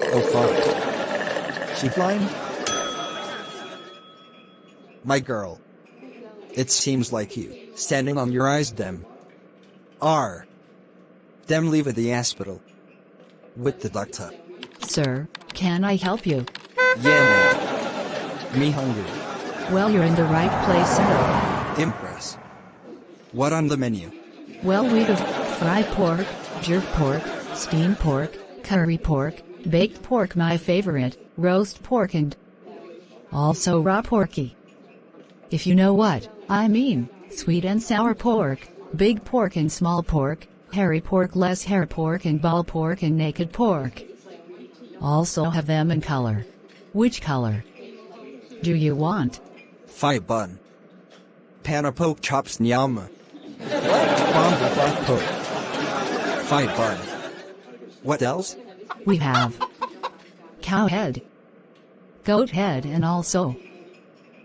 Oh fuck. She blind? My girl. It seems like you, standing on your eyes them. Are. Them leave at the hospital. With the doctor. Sir, can I help you? Yeah man. Me hungry. Well, you're in the right place, sir. Impress. What on the menu? Well, we have fried pork, jerk pork, steamed pork, curry pork, baked pork, my favorite, roast pork, and also raw porky. If you know what I mean, sweet and sour pork, big pork and small pork, hairy pork, less hair pork, and ball pork, and naked pork. Also have them in color. Which color do you want? Thigh bun. Panna poke chops nyama. Bomba black poke. Thigh bun. What else? We have cow head, goat head, and also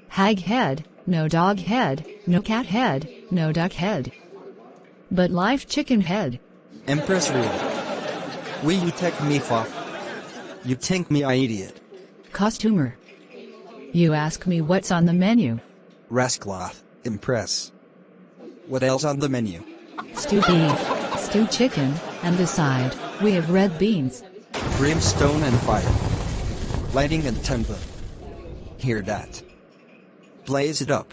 hag head, no dog head, no cat head, no duck head, but live chicken head. Empress really? Will you take me for? You think me I idiot? Costumer. You ask me what's on the menu. Rascloth, impress. What else on the menu? Stew beef, stew chicken, and the side, we have red beans. Brimstone and fire. Lighting and timber. Hear that? Blaze it up.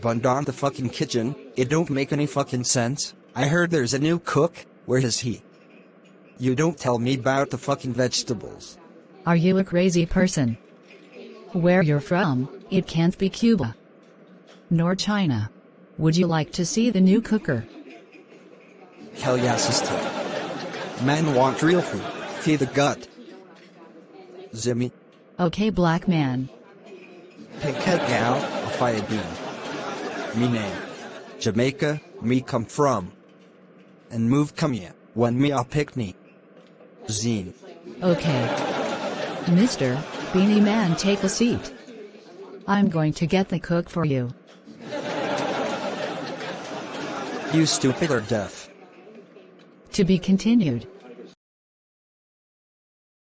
Bun darn the fucking kitchen, it don't make any fucking sense. I heard there's a new cook, where is he? You don't tell me about the fucking vegetables. Are you a crazy person? Where you're from, it can't be Cuba. Nor China. Would you like to see the new cooker? Hell yeah, sister. Man want real food, feed the gut. Zimmy. Okay, black man. Pig head gal, a fire bean. Me name. Jamaica, me come from. And move come here, when me a picnic. Zine. Okay. Mr. Beanie Man, take a seat. I'm going to get the cook for you. You stupid or deaf? To be continued.